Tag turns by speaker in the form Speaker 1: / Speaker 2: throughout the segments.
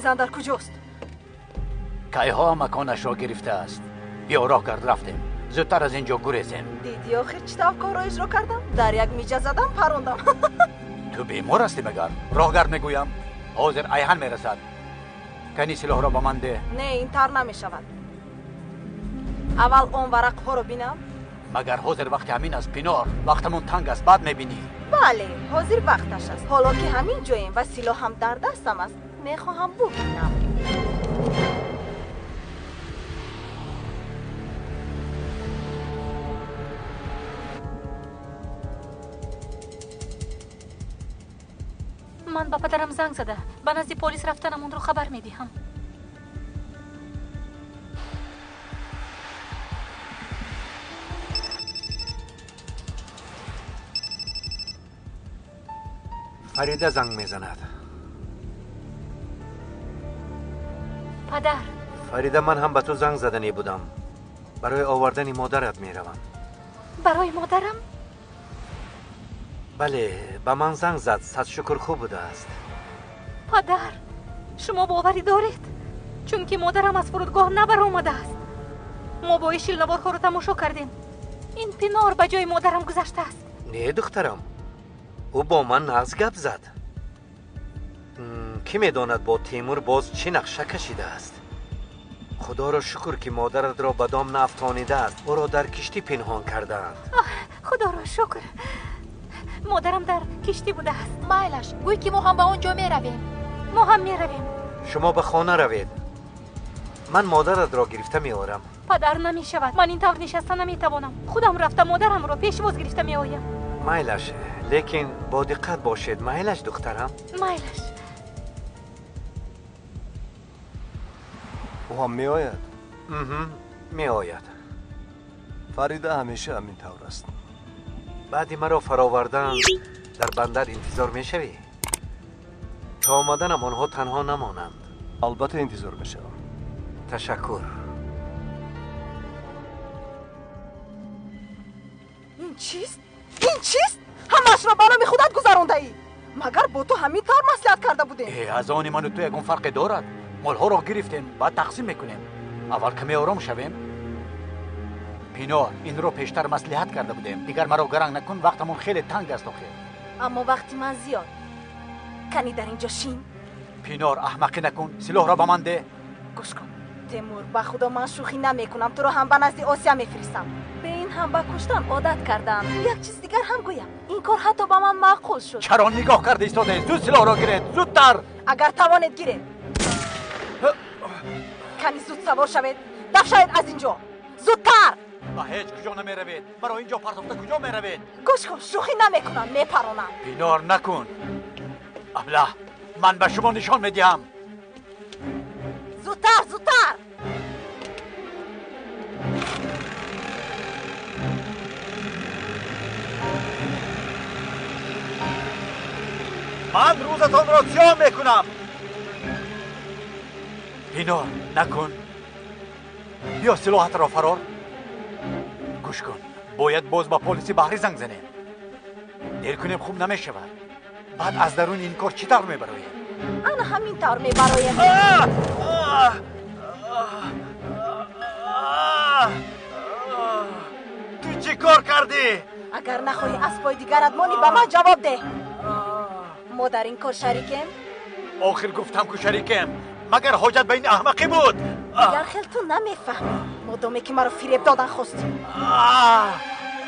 Speaker 1: زن در کجاست؟
Speaker 2: کایها مکانش را گرفته است. بیا راه گرد رفتیم. زودتر از اینجا گریزیم.
Speaker 1: دیدی آخر چطور کار را اجرا کردم؟ در یک میجه زدم پروندم.
Speaker 2: تو بیمار هستی مگر؟ راه گرد میگویم حاضر ایهن میرسد. کنی سلاح را با من ده.
Speaker 1: نه این طور نمیشود. اول اون ورق ها رو بینم.
Speaker 2: مگر حاضر وقت همین است پینار؟ وقتمون تنگ است بعد میبینی.
Speaker 1: بله حاضر وقتش است. حالا که همین جاییم و سلاح هم در دستم است میخواهم ببینم.
Speaker 3: من با پدرم زنگ زده. به نزد پلیس رفتنم اون رو خبر میدیم.
Speaker 4: فریده زنگ میزند.
Speaker 3: پدر.
Speaker 4: فریده من هم به تو زنگ زدنی بودم. برای آوردن مادرت میروم.
Speaker 3: برای مادرم؟
Speaker 4: بله به من زنگ زد. صد شکر خوب بوده است.
Speaker 3: پدر شما باوری دارید؟ چون که مادرم از فرودگاه نبر آمده است. ما با شیلنوارها رو تماشا کردیم. این پینار به جای مادرم گذشته است.
Speaker 4: نه دخترم، او با من نغز گپ زد. کی میداند با تیمور باز چی نقشه کشیده است. خدا را شکر که مادرت را به دام نافتانیده است. او را در کشتی پنهان کردند.
Speaker 3: خدا را شکر. مادرم در کشتی بوده است.
Speaker 5: مایلش گوی که ما هم به اونجا میرویم.
Speaker 3: ما هم میرویم.
Speaker 4: شما به خانه روید. من مادرت را گرفته میآورم.
Speaker 3: پدر نمیشود. من این طور نشسته نمیتوانم. خودم رفته مادرم را پیش باز گرفته میآیم.
Speaker 4: مایلش لیکن با دقت باشید. مایلش دخترم.
Speaker 3: مایلش.
Speaker 6: او هم می آید؟
Speaker 4: می آید.
Speaker 6: فریده همیشه همین طور است.
Speaker 4: بعدی مرا فراوردن در بندر انتظار می شوی؟ تا آمدنم آنها تنها نمانند.
Speaker 6: البته انتظار می شوم.
Speaker 4: تشکر.
Speaker 1: این چیست؟ این چیست؟ همش را برای خودت گذرانده ای. مگر با تو همین طور مصلحت کرده بودیم؟
Speaker 2: از آن من و تو یکون فرق دارد. مالها را گرفتیم بعد تقسیم میکنیم. اول کمی آرام شویم. پینار این رو پیشتر مصلحت کرده بودیم. دیگر مرا گرنگ نکن. وقتمون خیلی تنگ است آخه.
Speaker 1: اما وقتی من زیاد. کنی در اینجا شین.
Speaker 2: پینار احمقی نکن. سلاح را به من ده.
Speaker 1: گوش کن تیمور، به خدا من شوخی نمیکنم. تو رو هم به نزد آسیا میفرستم. به این هم به کشتن عادت کردم. یک چیز دیگر هم گویم. این کار حتی با من معقول شد.
Speaker 2: چرا نگاه کرده ایستاده؟ زود سلاح را گیرید. زودتر.
Speaker 1: اگر توانید گیرید. کنی زود سوار شوید. دفع شوید از اینجا. زودتر.
Speaker 2: با هیچ کجا نمی روید. برای اینجا پرتافته کجا می روید؟
Speaker 1: گوش کن شوخی نمیکنم. میپرونم.
Speaker 2: پینار نکن. ابله من به شما نشان میدیم.
Speaker 1: زودتر زودتر.
Speaker 2: من روزتان را سیاه میکنم. پینار نکن. بیا سلاحت را فرار. گوش کن باید باز با پلیس بحری زنگ زنیم. دیر کنیم خوب نمیشود. بعد از درون این کار چی طور میبرایم؟
Speaker 1: انا همین طور میبرایم.
Speaker 2: تو چی کار کردی؟
Speaker 1: اگر نخواهی از پای دیگرت مانی به من جواب ده. ما در این کار شریکیم؟
Speaker 2: آخر گفتم که شریکیم. مگر حاجت به این احمقی بود؟
Speaker 1: اگر خیل تو نمیفهمی مادامی که مرا فریب دادن خواستی.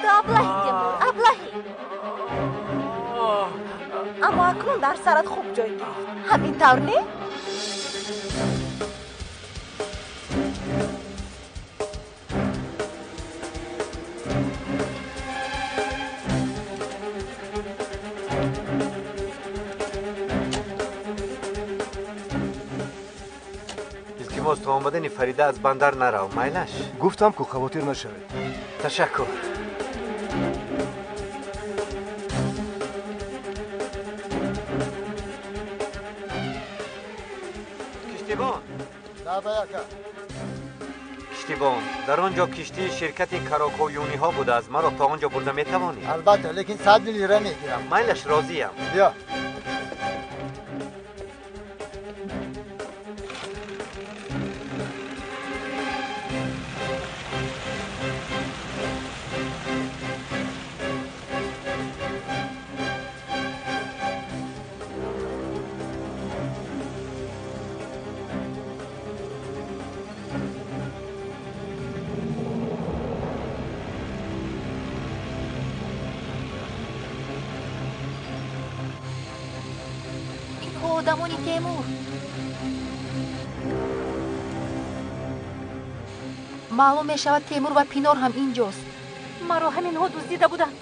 Speaker 1: تو ابلهی تیمور ابلهی. اما اکنون در سرت خوب جای گرفت. همین طور نه؟
Speaker 4: التماس تا آمدن فریده از بندر نرو. مایلش
Speaker 6: گفتم که خواطر نشوید.
Speaker 4: تشکر. کشتیبان کشتیبان در آنجا کشتی شرکت کراکویونی ها بوده از مرا تا آنجا برده میتوانی؟
Speaker 7: البته لیکن 100 لیره میگیرم.
Speaker 4: مایلش راضیم.
Speaker 7: بیا
Speaker 5: خودمونی تیمور. معلوم می شود تیمور و پینار هم اینجاست.
Speaker 3: مرا همینها دزدیده بودند.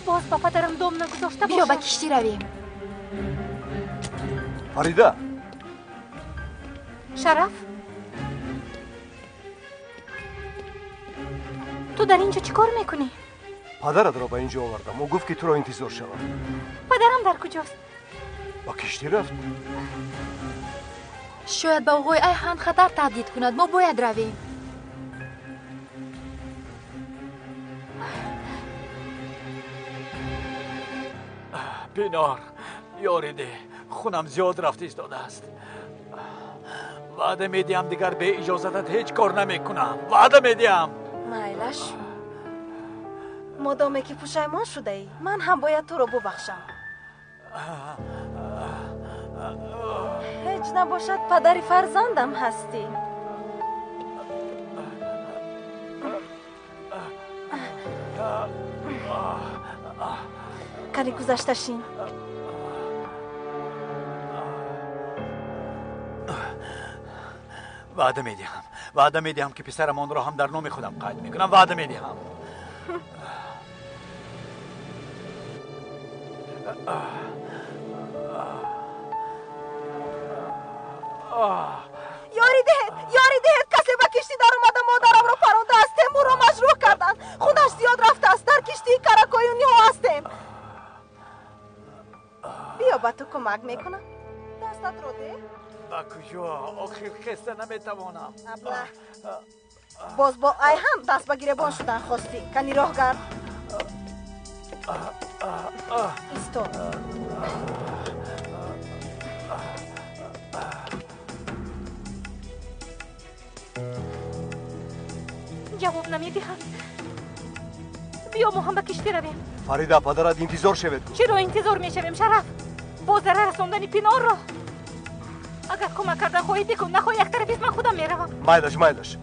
Speaker 3: باز با پدرم دام نگذاشته
Speaker 5: بیا
Speaker 3: باشد.
Speaker 5: به کشتی رویم.
Speaker 6: فریده،
Speaker 3: شرف، تو در اینجا چی کار میکنی؟
Speaker 6: پدرت را به اینجا آوردم. او گفت که تو را انتظار شوم.
Speaker 3: پدرم در کجاست؟
Speaker 6: با کشتی رفت.
Speaker 5: شاید به آقای ایهان خطر تهدید کند. ما باید رویم.
Speaker 2: پینار یاریده، خونم زیاد رفت ایستاده است. وعده میدیم دیگر به اجازتت هیچ کار نمیکنم. وعده میدیم.
Speaker 1: مایلش مادامی که پشیمان شده ای، من هم باید تو رو ببخشم. هیچ نباشد پدری فرزندم هستی. کاری گذشته شین.
Speaker 2: وعده میدیم که پسرمان را هم در نام خودم قید میکنم. وعده میدیم.
Speaker 1: یاری دهید کسی به کشتی در اومده مادرم رو پرونده از تیمور رو مجروح کردن. خودش زیاد رفته است. در کشتی کراکویونی ها هستیم. بیا با تو کمک میکنم. دستت رو ده.
Speaker 2: با کجا؟ آخر خسته نمیتوانم.
Speaker 1: ابله باز با ایهان دست بگیره بان شدن خواستی. کنی راه گرد. ایستو.
Speaker 3: جواب نمیدهد. بیا ما هم به کشتی رویم.
Speaker 6: فریده، پدرت انتظار شود گفت.
Speaker 3: چرا انتظار میشویم شرف؟ باز در رساندن پینار را. اگر کمک کرده خواهی بکن، نخواهی یک طرفیست من خودم میروم.
Speaker 6: مایلش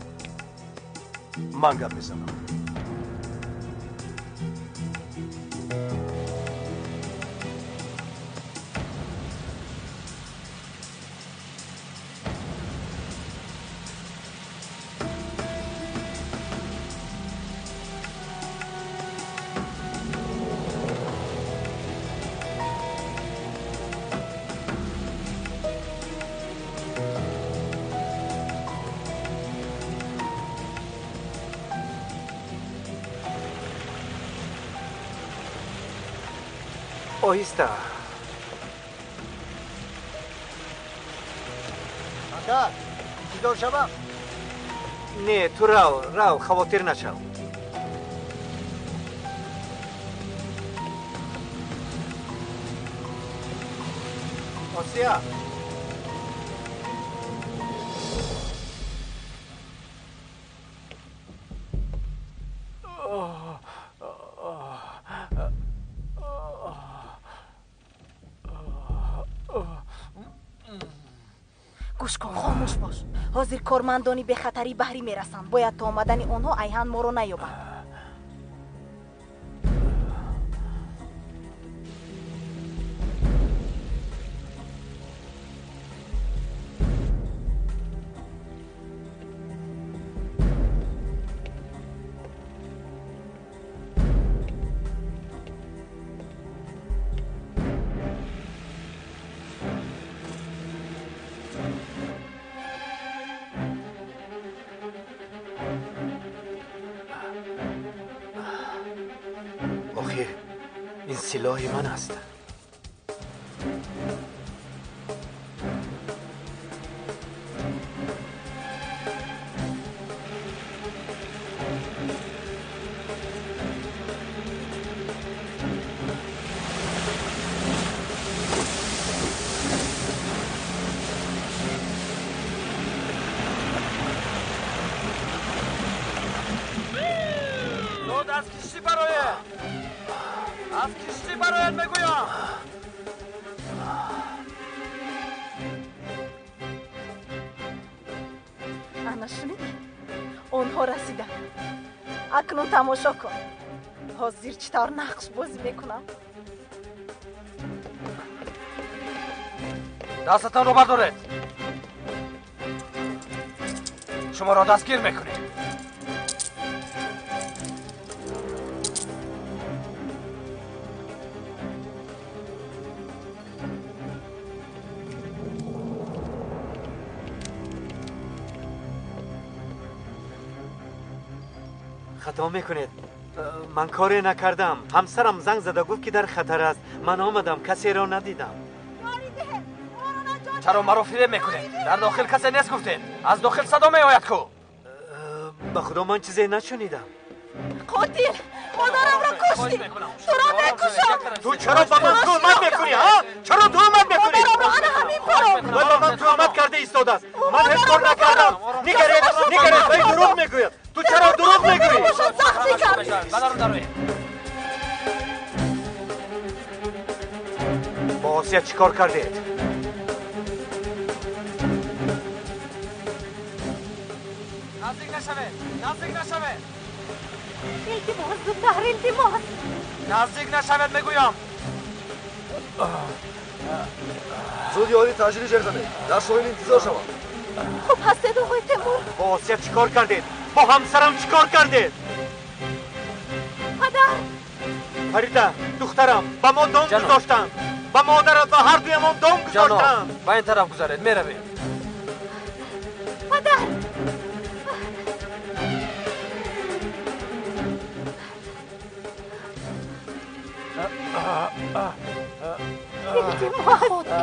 Speaker 6: من گپ میزنم.
Speaker 4: آهسته.
Speaker 7: مادر انتظار شوم.
Speaker 4: نه تو رو خواطر نشو. آسیا
Speaker 1: گوش کن، خاموش باش. حاضر کارمندانی به خطری بحری میرسند. باید تا آمدن آنها ایهان ما رو نیابند.
Speaker 4: این سلاح من است.
Speaker 2: از کشتی برایت میگویم.
Speaker 1: انا شنید؟ آنها رسیدن. اکنون تماشا کن. حاضر چطور نقش بازی میکنم.
Speaker 8: دستتان رو بردارید. شما را دستگیر میکنیم.
Speaker 4: خطا میکنید. من کاری نکردم. همسرم زنگ زده گفت که در خطر است. من آمدم کسی را ندیدم.
Speaker 8: چرا مرا فریب میکنید؟ در داخل کسی نیست گفتید. از داخل صدا میآید کو.
Speaker 4: به خدا من چیزی نشنیدم.
Speaker 1: قاتل مادرم را کشتی. تو را میکشم.
Speaker 4: تو چرا با من تهمت میکنی ها؟ چرا تهمت میکنی؟
Speaker 1: مادرم را انا همین برام.
Speaker 4: ولی من تهمت کرده ایستاده است. من هیچ کار نکردم. نگرید ولی دروغ میگوید. تو چرا دروغ میگویی؟
Speaker 1: سختی کردی.
Speaker 4: با آسیا چی کار کردید؟
Speaker 8: نزدیک نشوید.
Speaker 3: التماس دختر التماس.
Speaker 8: نزدیک نشوید میگویم.
Speaker 6: زود یاری تاجری جر کنید. در سوین انتظار شما.
Speaker 1: خوب هستید آقای تیمور؟
Speaker 4: با آسیا چی کار کردید؟ با همسرم چی کار کردید؟
Speaker 3: پدر
Speaker 4: فریده دخترم با ما دام گذاشتن. با مادرت و هر دوی ما دام گذاشتن.
Speaker 8: جانم با این طرف گذارید میروید.
Speaker 3: پدر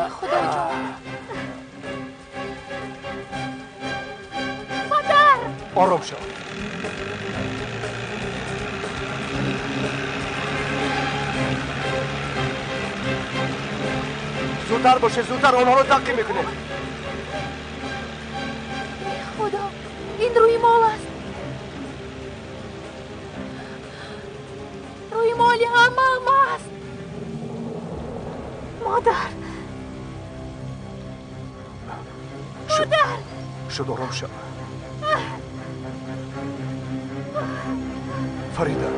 Speaker 5: خدا جان.
Speaker 3: پدر
Speaker 6: آرام شو. زودتر باشه زودتر آنها رو تعقیب میکنه.
Speaker 5: خدا این روی مال است. روی مالی عمم است.
Speaker 3: مادر
Speaker 6: شد آرام شو. فریده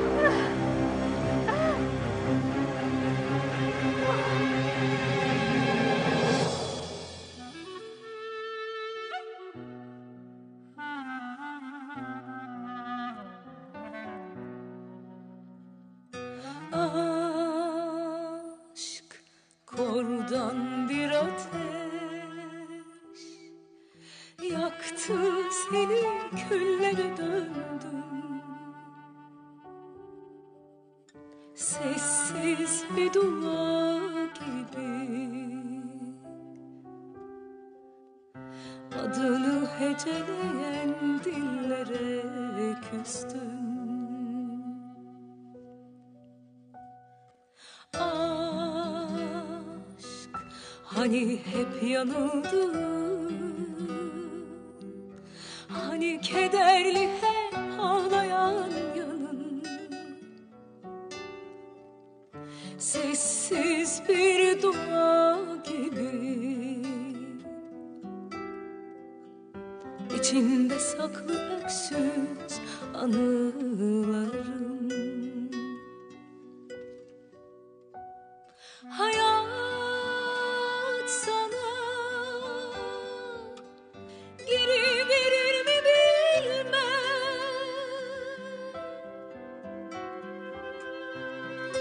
Speaker 9: Kordan bir ateş yaktı seni, küllere döndüm. Sessiz bir dua gibi adını heceleyen dillere küstüm. Hani hep yanıldın, hani kederli hep ağlayan yanın. Sessiz bir dua gibi içinde saklı öksüz anılarım. Hayat sana geri verir mi bilmem.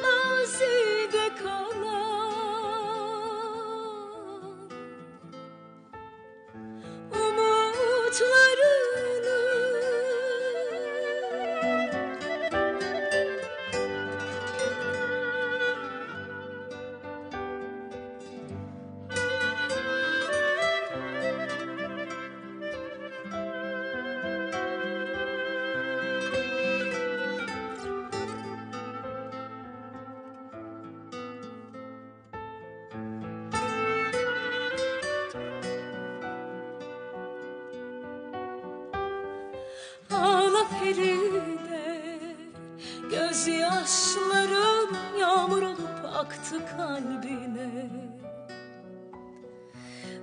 Speaker 9: Mazide kalan umutlarını ağla Feride, gözyaşlarım yağmur olup aktı kalbine.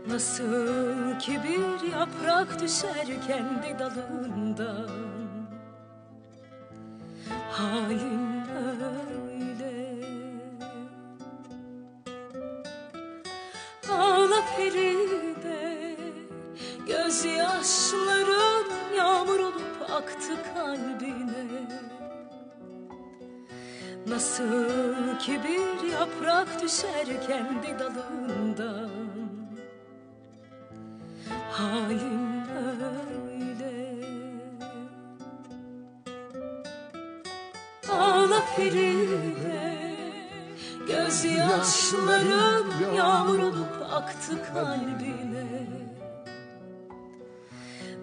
Speaker 9: Nasıl ki bir yaprak düşer kendi dalından, halim öyle. Ağla Feride, Nasıl ki bir yaprak düşer kendi dalından, halim öyle. Ağla Feride, gözyaşlarım yağmur olup aktı kalbine.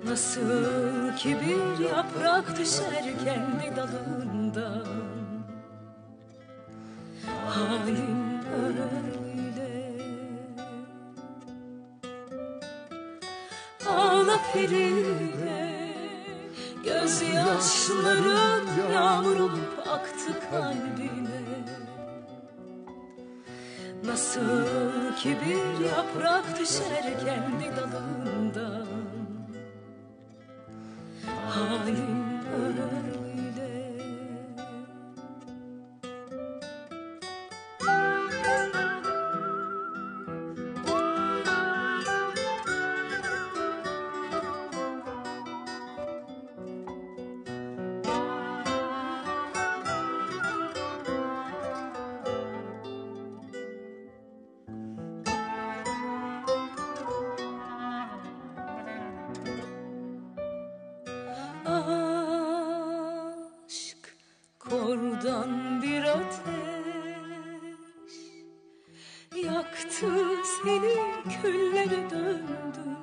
Speaker 9: Nasıl ki bir yaprak düşer kendi dalından, halim öyle. Ağla Feride, gözyaşlarım yağmur olup aktı kalbine. Nasıl ki bir yaprak düşer kendi dalından, halim öyle. Aşk kordan bir ateş, yaktı seni, küllere döndün.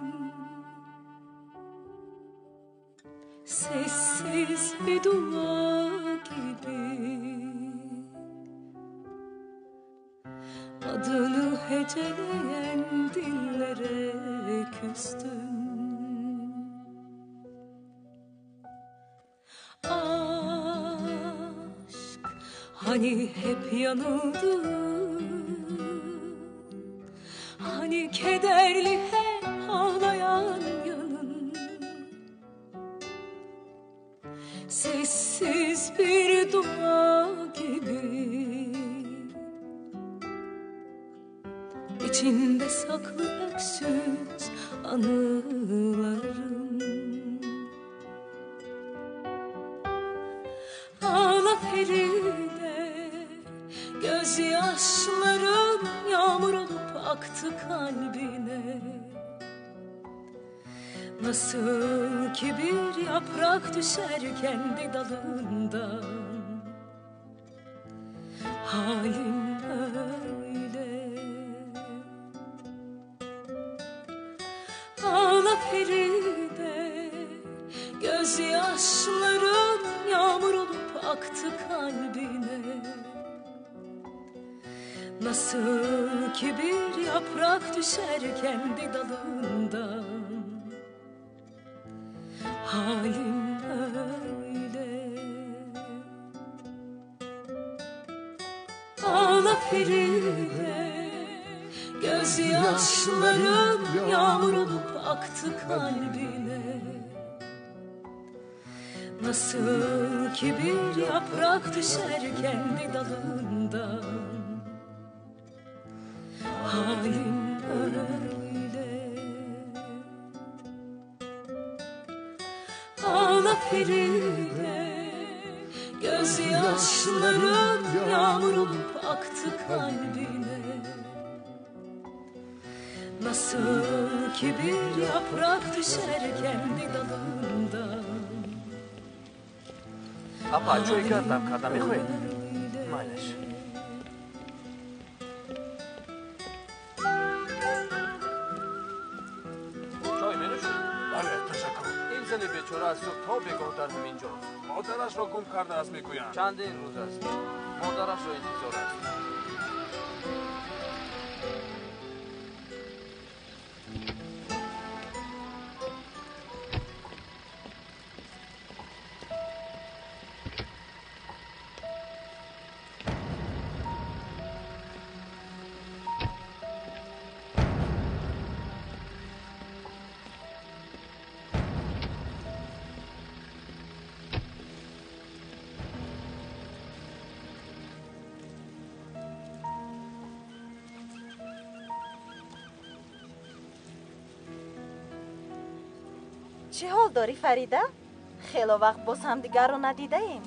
Speaker 9: Sessiz bir dua gibi adını heceleyen dillere küstüm. Aşk hani hep yanıldın, hani kederli hep ağlayan yanın. Sessiz bir dua gibi içinde saklı öksüz anılarım. Ağla Feride, gözyaşlarım yağmur olup aktı kalbine. Nasıl ki bir yaprak düşer kendi dalından, halim öyle. Ağla Feride, gözyaşlarım yağmur olup aktı kalbine. Nasıl ki bir yaprak düşer kendi dalından, halim öyle. Ağla Feride, gözyaşlarım yağmur olup aktı kalbine. Nasıl ki bir yaprak düşer kendi dalından, halim öyle. Ağla Feride, gözyaşlarım yağmur olup aktı kalbine. Nasıl ki bir yaprak düşer kendi dalından.
Speaker 8: Apa, چوی کردم کردم میخوایی؟ مالش چای می‌نوشی؟
Speaker 6: بله تشکر.
Speaker 8: این زن بیچاره از صبح تا بگاه در همینجاست.
Speaker 6: مادرش را گم کرده است میگویند.
Speaker 8: چندین روز است. مادرش را انتظار است.
Speaker 1: چه حال داری فریده؟ خیلی وقت باز هم دیگر رو ندیده ایم.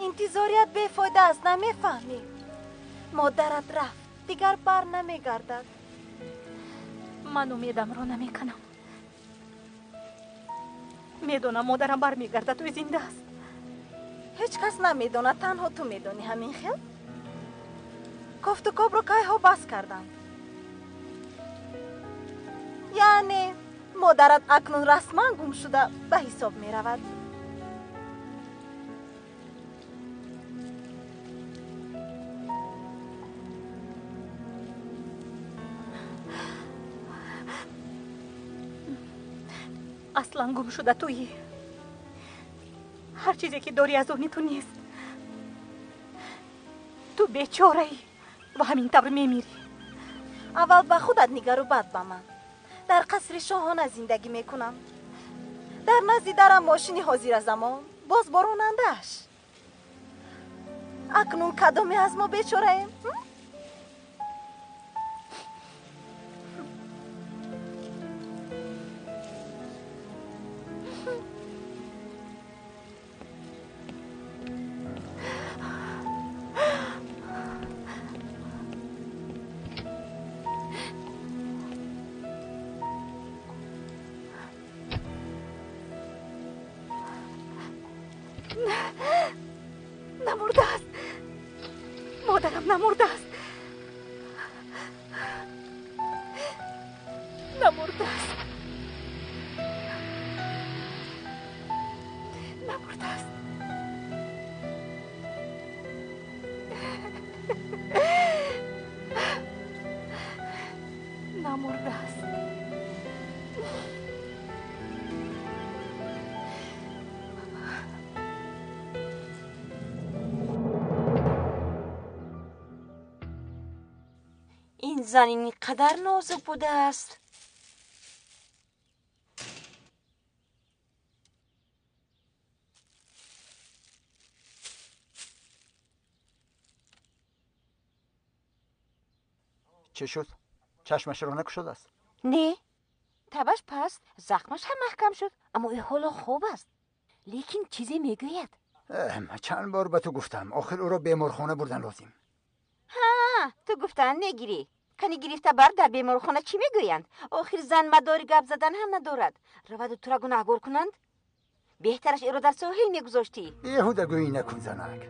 Speaker 1: انتظاریت بیفایده است، نمیفهمی؟ مادرت رفت، دیگر بر نمیگردد.
Speaker 3: من امیدم را نمیکنم. میدونم مادرم برمیگردد، توی زنده است.
Speaker 1: هیچ کس نمیدونه، تنها تو میدونی. همین خیل گفت و گفت رو که ها بس کردن. یعنی مادرت اکنون رسما گم شده به حساب می رود.
Speaker 3: اصلا گم شده تویی. هر چیزی که داری از اونی تو نیست. تو بیچاره ای و همین طور میمیری.
Speaker 1: اول به خودت نگر و بعد به من. در قصر شاهانه زندگی میکنم. در نزد درم ماشینی حاضر زمان، باز براننده‌اش. اکنون کدامی از ما بیچاره ایم؟
Speaker 3: نمرده است. مادرم نمرده است. نمرده است. نمرده است. نمرده است.
Speaker 10: این زن اینقدر نازک بوده است.
Speaker 2: چه شد؟ چشمش رو نکشده است؟
Speaker 10: نه، تبش پست، زخمش هم محکم شد، اما این حالا خوب است. لیکن چیزی میگوید.
Speaker 2: چند بار به تو گفتم آخر او را بیمارخانه بردن لازم.
Speaker 10: ها، تو گفتن نگیری. کنی گرفته بر در بیمارخانه چی میگویند؟ آخر زن مداری گپ زدن هم ندارد. رود و تو را گناهگار کنند؟ بهترش ای را در ساحل میگذاشتی.
Speaker 2: بیهوده گویی نکن زنک.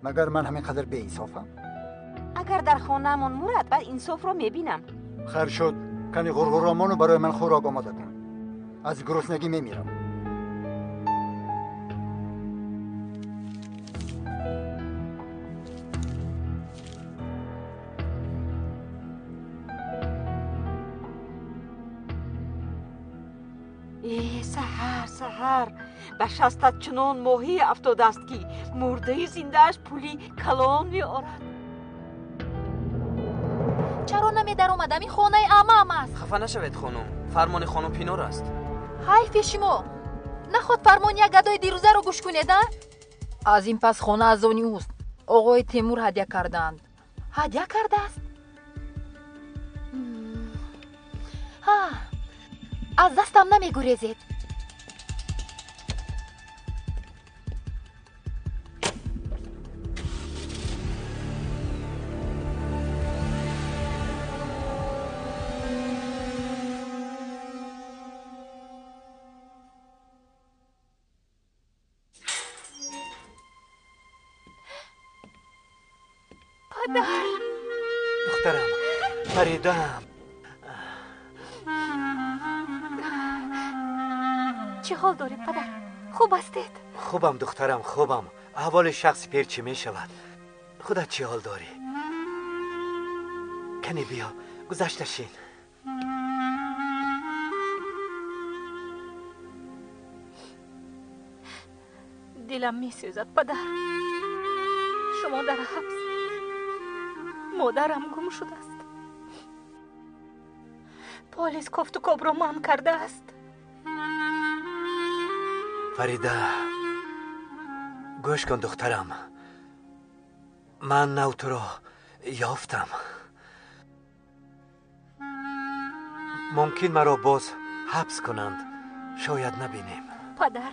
Speaker 2: مگر من همینقدر بی انصافم؟
Speaker 10: اگر در خانه من مرد بعد انصاف را میبینم.
Speaker 2: خیر شد، کنی غرغرامانو برای من خوراک آماده کن. از گرسنگی میمیرم.
Speaker 10: سحر به شستت چنان ماهی افتاده است که مرده زندهش پولی کلان می آرد.
Speaker 5: چرا نمی در اومدم؟ این خانه عمم است.
Speaker 8: خفه نشوید خانم، فرمان خانم پینور است.
Speaker 5: حیف شما نخواد فرمان یک گدای دیروزه رو گوش کنید. از این پس خانه از آنی اوست. آقای تیمور هدیه کردند. هدیه کرده است. ها، از دستم نمی گریزید.
Speaker 4: دخترم، فریدم.
Speaker 3: چه حال دارید پدر؟ خوب هستید؟
Speaker 4: خوبم دخترم، خوبم. احوال شخص پیر چی می شود؟ خودت چی حال داری؟ کنی بیا گذشته شین.
Speaker 3: دلم می سوزد پدر. شما در حبس، مادرم گم شده است. پلیس کفت و کبرا من کرده است.
Speaker 4: فریده گوش کن دخترم، من نو تو را یافتم. ممکن مرا باز حبس کنند، شاید نبینیم.
Speaker 3: پدر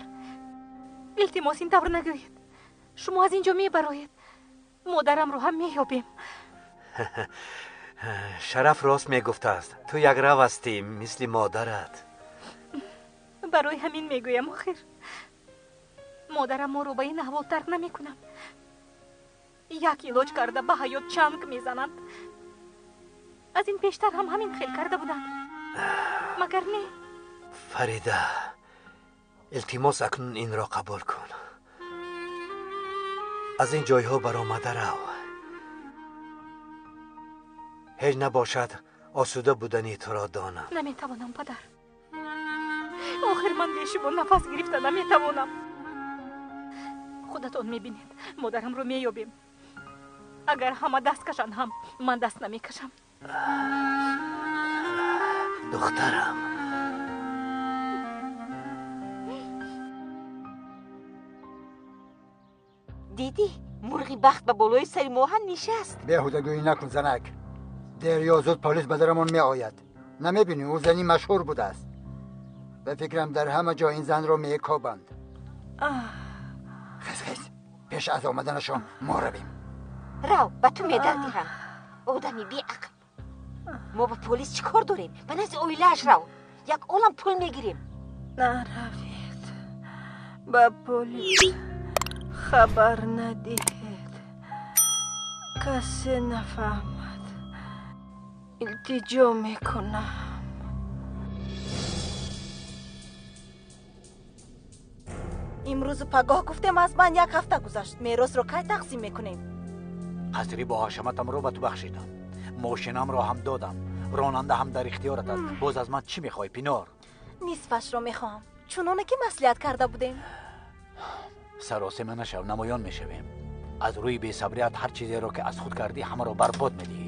Speaker 3: التماس این طور نگویید. شما از اینجا میبرایید، مادرم رو هم مییابیم.
Speaker 4: شرف راست میگفته است. تو یک رو هستی مثل مادرت.
Speaker 3: برای همین میگویم آخر مادرم ما رو به این احوال ترک نمیکنم. یک علاج کرده به حیات چنگ میزنند. از این پیشتر هم همین خیل کرده بودند، مگر نه؟
Speaker 4: فریده، التماس اکنون این را قبول کن. از این جایها برآمده رو. هیچ نباشد آسوده بودنی تو را دانم.
Speaker 3: نمیتوانم پدر. آخر من به شما نفس گرفته نمیتوانم. خودتان میبینید مادرم رو مییابیم. اگر همه دست کشند هم من دست نمیکشم.
Speaker 4: دخترم.
Speaker 10: دیدی مرغی بخت به بالای سری موهن نشست.
Speaker 11: بیهودگویی نکن زنک. دیر یا زود پلیس به درمون می آید. نمیبینی او زنی مشهور بوده است. به فکرم در همه جا این زن رو می کوبند. خیز پیش از آمدنشان ما رویم.
Speaker 10: رو به تو میدردی هم آدمی بی عقل. ما با پلیس چی کار داریم؟ به نزد اویلهش رو یک عالم پول میگیریم.
Speaker 12: نروید، به پلیس خبر ندهید، کسی نفهمد. التجا میکنم.
Speaker 1: امروز پگاه گفتم از من یک هفته گذشت. میراث رو کی تقسیم میکنیم؟
Speaker 2: قصری با هاشمتم رو به تو بخشیدم، ماشینم را هم دادم، راننده هم در اختیارت است. باز از من چی میخوای پینار؟
Speaker 1: نصفش رو میخوام، چونانه که مصلحت کرده بودیم.
Speaker 2: سراسیمه نشو، نمایان میشویم. از روی بی‌صبریت هر چیزی رو که از خود کردی همه رو برباد میدی.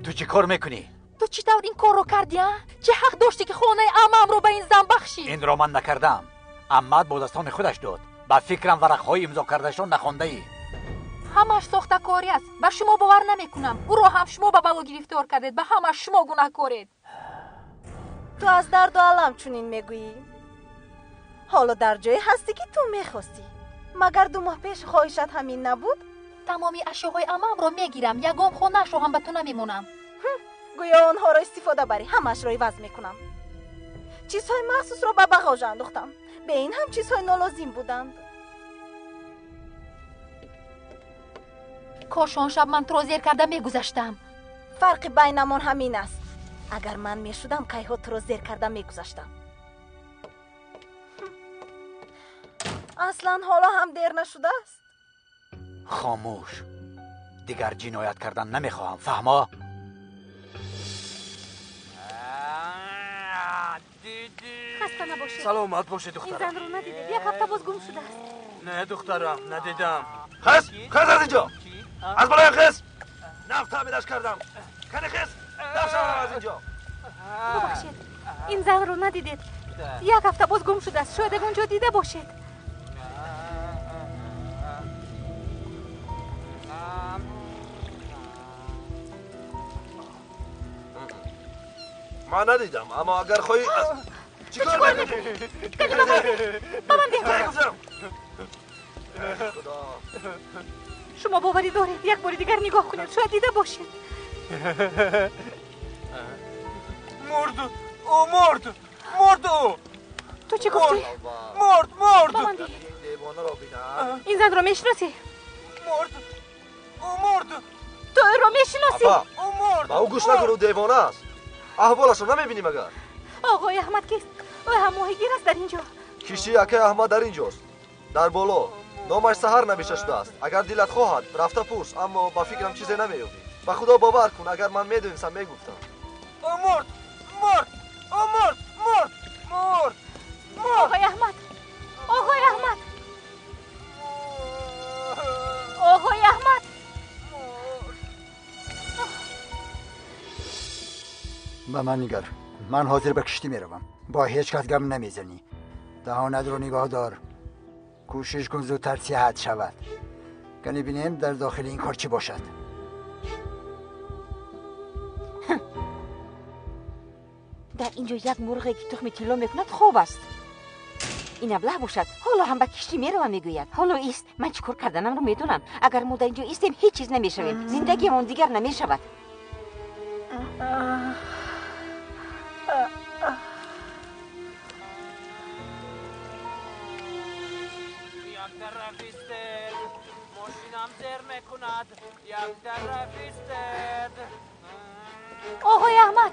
Speaker 2: تو چی کار میکنی؟
Speaker 5: تو چی طور این کار رو کردی؟ چه حق داشتی که خانه عمم رو به این زن بخشی؟
Speaker 2: این را من نکردم. عمت با دستان خودش داد. با فکرم ورقهای امضا کردهشان نخوانده ای.
Speaker 5: همش ساخته کاری است. به شما باور نمیکنم. او را هم شما به بلا گرفتار کردید. به همه شما گناه کارید.
Speaker 1: تو از درد و علم چونین میگویی؟ حالا در جای هستی که تو میخواستی. مگر 2 ماه پیش خواهشت همین نبود؟
Speaker 5: تمامی اشیاهای عمم رو میگیرم، یگام خونه‌اش رو هم به تو نمیمونم.
Speaker 1: گویا آنها را استفاده بری همش را عوض میکنم. چیزهای مخصوص را به بغاژ انداختم. به این هم چیزهای نالازم بودند.
Speaker 5: کاش آن شب من تو را زیر کرده میگذشتم.
Speaker 1: فرق بینمان همین است. اگر من میشدم کیها تو را زیر کرده میگذاشتم. اصلا حالا هم دیر نشده است.
Speaker 2: خاموش. دیگر جنایت کردن نمیخواهم، فهما؟
Speaker 3: خسته نباشید.
Speaker 8: سلامت باشید
Speaker 3: این
Speaker 8: دخترم.
Speaker 3: زن رو ندیدید؟ یک هفته باز گم شده است.
Speaker 8: نه دخترم ندیدم.
Speaker 6: خس از اینجا. از بالای خس. نفت تعمیرش کردم. کنی خس. درشم از اینجا.
Speaker 3: ببخشید این زن رو ندیدید؟ یک هفته باز گم شده است. شاید اونجا دیده باشید.
Speaker 6: من ندیدم اما اگر خواهی چیکار میکنی؟
Speaker 3: شما باوری دارید یک بار دیگر نگاه کنید، شاید دیده باشید.
Speaker 8: مرد او مرد او.
Speaker 3: تو چی گفتی؟
Speaker 8: مرد
Speaker 3: بابندی این زن رو میشناسی؟
Speaker 8: مرد او مرد.
Speaker 3: تو او رو میشناسی؟
Speaker 8: او مرد.
Speaker 6: با او گوش نکن، او دیوانه است. احوالش رو نمیبینی مگر؟
Speaker 3: آقای احمد کیست؟ او هم ماهیگیر است در اینجا.
Speaker 6: کیشی یکه احمد در اینجاست، در بالا. نامش سحر نوشته شده است. اگر دلت خواهد رفته پرس، اما با فکرم چیزی نمییابی. به خدا باور کن، اگر من میدونستم میگفتم.
Speaker 8: او مرد.
Speaker 3: آقای احمد. آقای احمد.
Speaker 11: به من نگر. من حاضر به کشتی میروم. با هیچ کس گم نمیزنی. دهانت رو نگاه دار. کوشش کن زودتر صحت شود. کنی بینیم در داخل این کار چی باشد.
Speaker 10: در اینجا یک مرغی که تخم طلا میکند خوب است. این ابله باشد. حالا هم به کشتی میروم میگوید. حالا ایست، من چیکار کردنم رو میدونم. اگر ما در اینجا ایستیم هیچ چیز نمیشویم. زندگیمون دیگر نمیشود.
Speaker 3: آقای احمد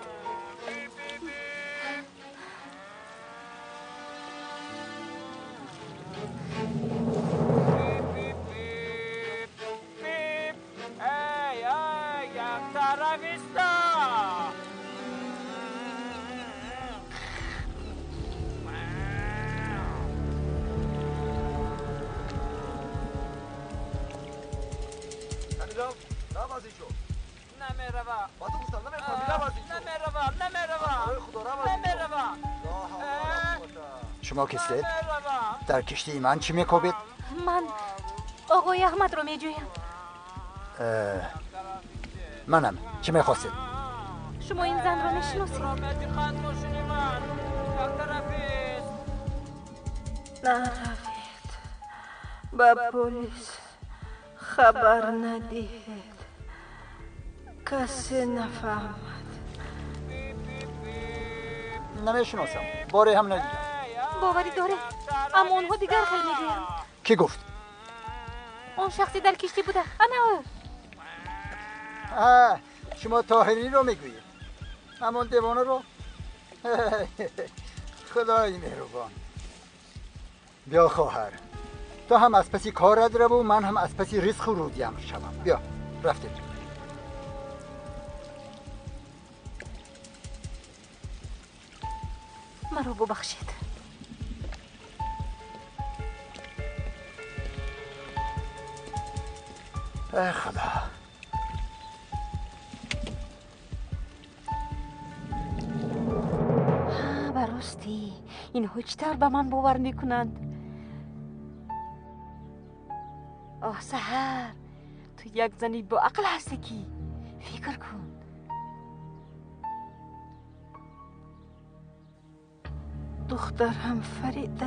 Speaker 11: شما کسید؟ در کشتی من چی میکوبید؟
Speaker 3: من آقای احمد رو میجویم.
Speaker 11: منم. چی میخواستید؟
Speaker 3: شما این زن رو میشناسید؟
Speaker 12: نروید. به پلیس خبر ندهید. کسی نفهمد.
Speaker 11: نمیشناسم. باره هم ندیدم.
Speaker 3: باوری داره، اما اونها دیگر خیلی میگویم.
Speaker 11: کی گفت؟
Speaker 3: اون شخصی در کشتی بوده. انا
Speaker 11: شما طاهری رو میگویید؟ همون دیوانه رو؟ خدای مهربان. بیا خواهر، تو هم از پسی کارت رو و من هم از پسی رزق و رودیم شوم. بیا رفتیم.
Speaker 3: مرا ببخشید.
Speaker 11: ای خدا.
Speaker 10: براستی اینها چطور به من باور میکنند؟ آه سحر، تو یک زنی با عقل هستی کی؟ فکر کن.
Speaker 12: دخترم فریده،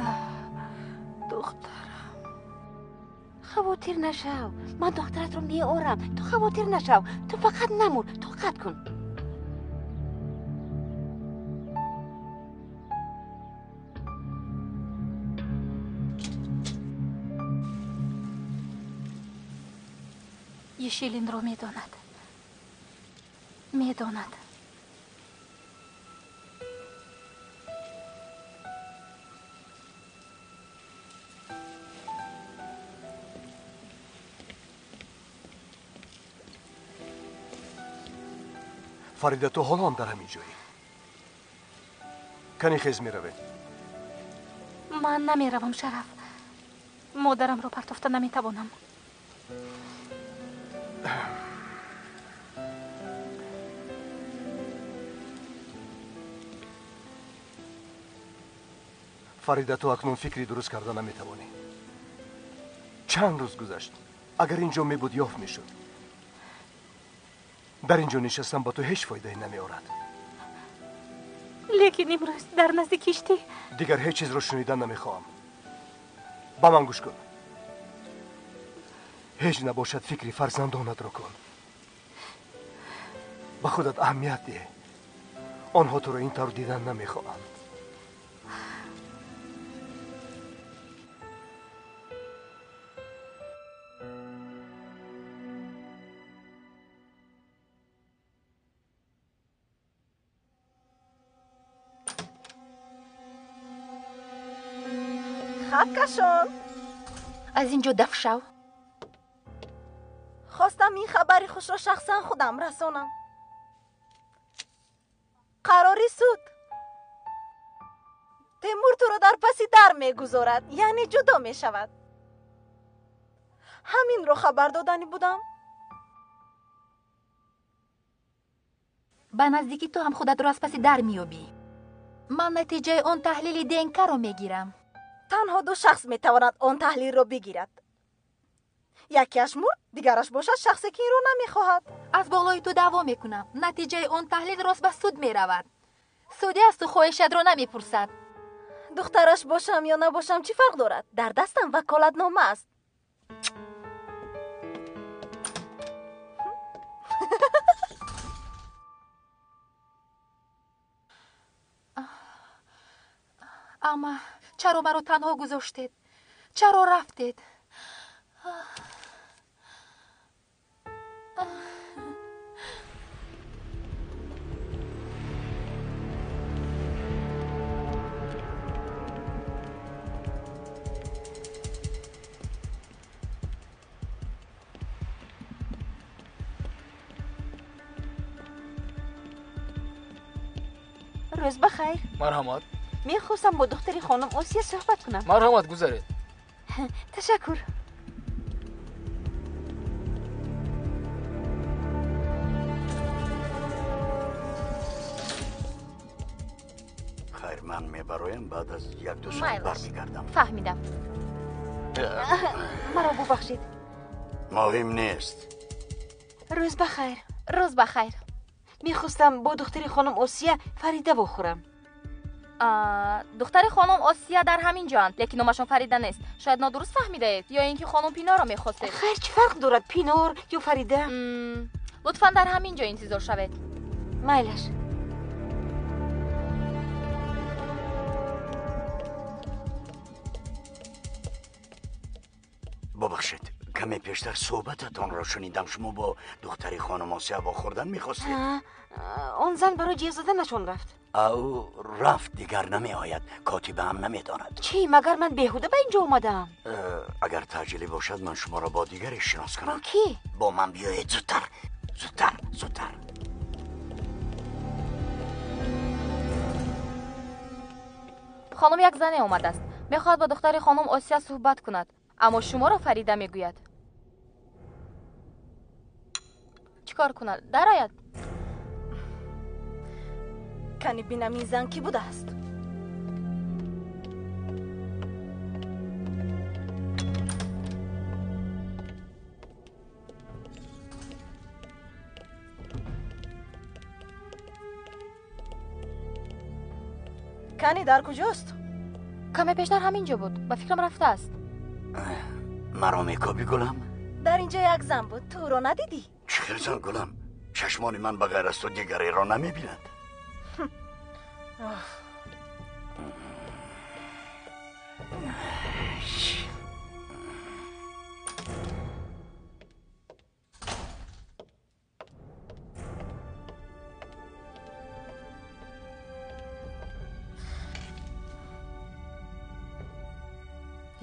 Speaker 12: دخترم.
Speaker 10: خواطر نشو، من دخترت رو میارم. تو خواطر نشو، تو فقط نمور، طاقت کن.
Speaker 3: یه شیلین رو میداند.
Speaker 6: فریده تو حالا هم در همین جایی؟ کنی خیز میروی؟
Speaker 3: من نمیروم شرف. مادرم رو پرتافته نمیتوانم.
Speaker 6: فریده تو اکنون فکری درست کرده نمیتوانی. چند روز گذشت. اگر اینجا میبود یافت میشد. در اینجا نشستم با تو هیچ فایده نمیارد.
Speaker 3: لیکن امروز در نزد کشتی
Speaker 6: دیگر هیچ چیز رو شنیدن نمیخواهم. با من گوش کن. هیچ نباشد فکری فرزندانت رو کن. به خودت اهمیت ده. آنها تو رو این طور دیدن نمیخواهند.
Speaker 1: خط کشون.
Speaker 5: از اینجا دفع شو.
Speaker 1: خواستم این خبری خوش را شخصا خودم رسانم. قراری سود. تیمور تو رو در پسی در میگذارد، یعنی جدا میشود. همین رو خبر دادنی بودم.
Speaker 5: به نزدیکی تو هم خودت رو از پس در میابی. من نتیجه اون تحلیل دینکه رو میگیرم.
Speaker 1: تنها دو شخص میتواند آن تحلیل رو بگیرد. یکیش مرد، دیگرش باشد شخصی که این رو نمیخواهد.
Speaker 5: از بالای تو دعوا میکنم. نتیجه اون تحلیل راست به سود میرود. سودی از تو خواهشت رو نمیپرسد.
Speaker 1: دخترش باشم یا نباشم چی فرق دارد؟ در دستم وکالتنامه است.
Speaker 5: اما چرا مرا تنها گذاشتید؟ چرا رفتید؟
Speaker 10: روز بخیر.
Speaker 8: مرحمت.
Speaker 10: میخواستم با دختری خانم آسیا صحبت کنم.
Speaker 8: مرحمت گذارید.
Speaker 10: تشکر.
Speaker 2: خیر من میبرایم بعد از یک دو ساعت برمیگردم.
Speaker 5: فهمیدم.
Speaker 10: مرا ببخشید.
Speaker 2: مهم نیست.
Speaker 10: روز بخیر.
Speaker 5: روز بخیر.
Speaker 10: میخواستم با دختری خانم آسیا فریده بخورم.
Speaker 5: دختر خانم آسیا در همین جان، لیکن نامشون فریده نیست. شاید نادرست فهمیده اید یا اینکه خانم پینار را میخواستید.
Speaker 10: خیر چه فرق دارد پینار یا فریده؟
Speaker 5: لطفا در همین جا انتظار شوید.
Speaker 10: مایلش.
Speaker 2: ببخشید کمی پیشتر صحبتتان را شنیدم. شما با دختری خانم آسیا با خوردن میخواستید؟
Speaker 10: اون زن برای جیغ زدنشون رفت.
Speaker 2: او رفت دیگر نمی آید. کاتب هم نمیداند.
Speaker 10: چی مگر من بیهوده به اینجا اومدم؟
Speaker 2: اگر تعجیلی باشد من شما را با دیگری شناس کنم.
Speaker 10: با کی؟
Speaker 2: با من بیایید زودتر زودتر زودتر.
Speaker 5: خانم یک زنه آمده است. میخواد با دختر خانم آسیا صحبت کند. اما شما را فریده میگوید. چیکار کند؟ درآید.
Speaker 1: کنی بینم این زن کی بوده است؟ کنی در کجاست؟
Speaker 5: کمی پیشتر همینجا بود. به فکرم رفته است.
Speaker 2: مرا میکابی گلم؟
Speaker 1: در اینجا یک زن بود. تو رو ندیدی؟
Speaker 2: چه زن گلم؟ چشمان من بغیر از تو دیگری را نمیبیند.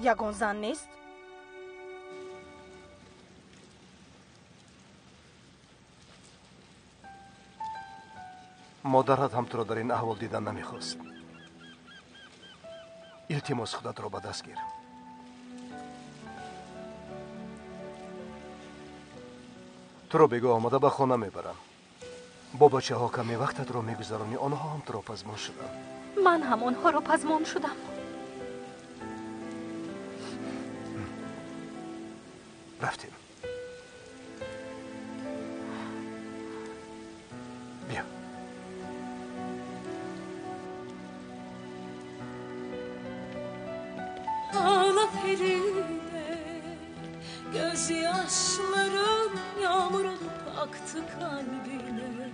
Speaker 1: یگان زن نیست؟
Speaker 6: مادرت هم تو را در این احوال دیدن نمیخواست. التماس خودت را به دست گیر. تو را بگاه آمده به خانه میبرم. با بچه ها کمی وقتت را میگذرانی. آنها هم تو را پزمان شدن.
Speaker 3: من هم آنها را پزمان شدم.
Speaker 6: رفتیم. بیا.
Speaker 9: Ağla Feride, gözyaşlarım yağmur olup aktı kalbine.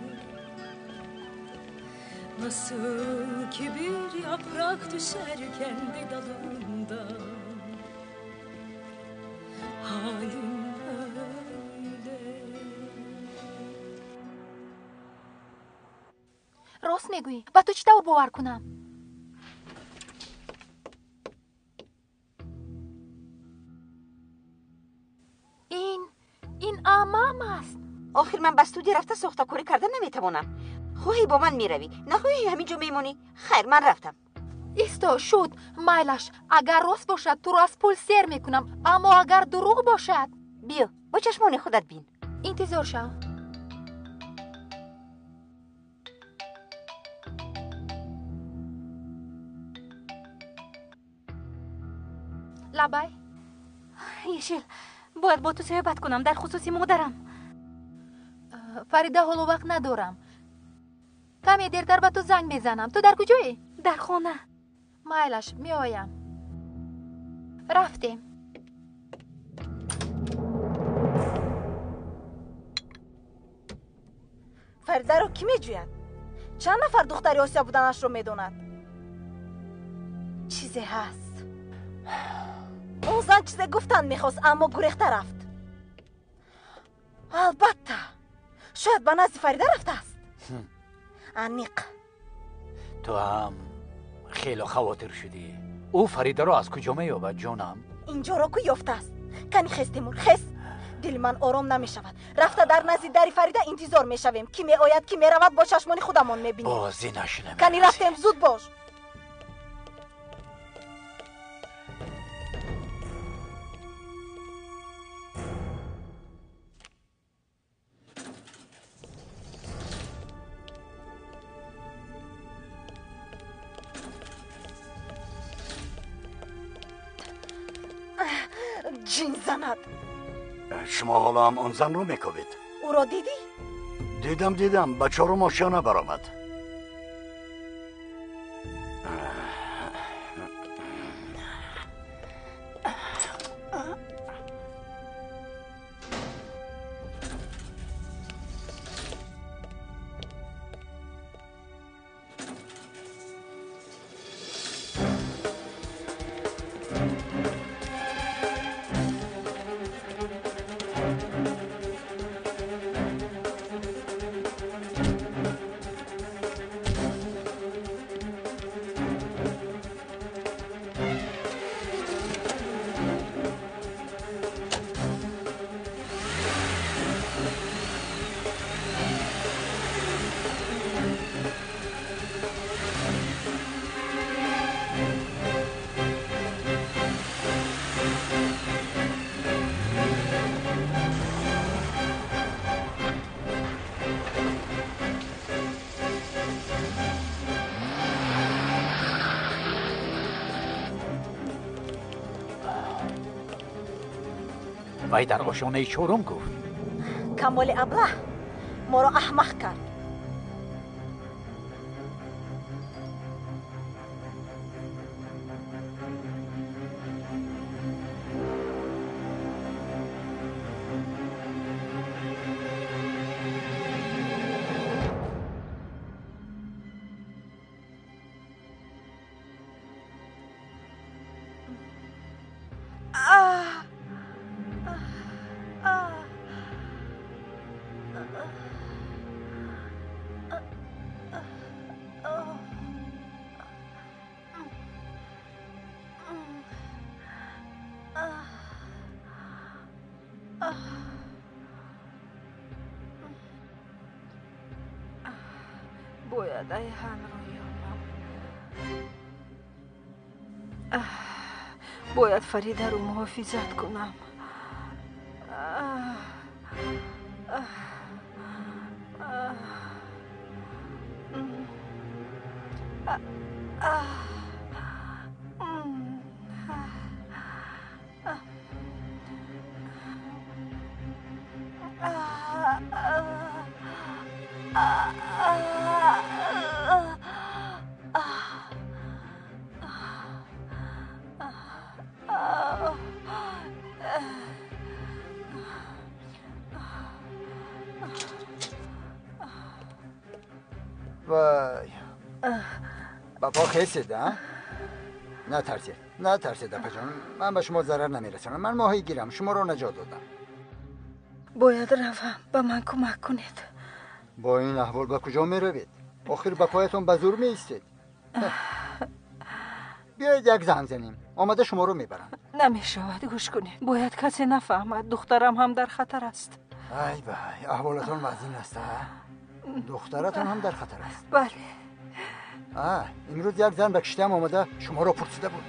Speaker 9: Nasıl ki bir yaprak düşer kendi dalından, halim öyle.
Speaker 5: راست میگویی. با تو چی طور باور کنم؟ این عمم است.
Speaker 10: آخر من به استودیو رفته ساختکاری کردن نمیتوانم. خواهی با من میروی، نخواهی همینجا میمونی. خیر من رفتم.
Speaker 5: ایستا شد. مایلش اگر راست باشد تو را از پول سیر میکنم، اما اگر دروغ باشد
Speaker 10: بیا با چشمان خودت بین.
Speaker 5: انتظار شو. لبای
Speaker 3: یشیل باید با تو صحبت کنم در خصوصی مادرم.
Speaker 5: فریده حال و وقت ندارم. کمی دیرتر به تو زنگ میزنم. تو در کجایی؟
Speaker 3: در خانه.
Speaker 5: مایلش میآیم. رفتیم.
Speaker 1: فریده رو کی میجوید؟ چند نفر دختری آسیا بودنش رو میدوند؟ چیزی هست. اون زن چیزی گفتن میخواست اما گریخته رفت. البته شاید به نزد فریده رفته است. انیق
Speaker 2: تو هم خیلی خواطر شدی. او فریده رو از کجا میابد جانم؟
Speaker 1: اینجا رو که یافته است. کنی خیز تیمور خیز. دل من آرام نمیشود. رفته در نزد در فریده انتظار میشویم. کی می آید کی می رود با چشمان خودمان میبینیم.
Speaker 2: بازی نشنم.
Speaker 1: کنی رفتیم زود باش. جین زند.
Speaker 13: شما حالا هم آن زن رو میکوبید؟
Speaker 1: او را دیدی؟
Speaker 13: دیدم بچه رو ماشیانه برآمد.
Speaker 2: وی در آشانه چهارم گفت
Speaker 1: کمال ابله ما را احمق کرد.
Speaker 12: باید ایهان رو یابم. باید فریده رو محافظت کنم.
Speaker 11: وای بابا خیسید ها؟ نترسید اپا جان. من به شما ضرر نمیرسانم. من ماهی گیرم. شما رو نجات دادم.
Speaker 12: باید روم. به من کمک کنید.
Speaker 11: با این احوال به کجا میروید؟ آخر به پایتون به زور میایستید. بیایید یک زنگ زنیم. آمده شما رو میبرم.
Speaker 12: نمیشود گوش کنید. باید کسی نفهمد دخترم هم در خطر است.
Speaker 11: ای بای احوالتون وزین است ها؟ دخترتون هم در خطر است.
Speaker 12: بله.
Speaker 11: امروز یک زن به کشتی هم آمده شما رو پرسیده بود.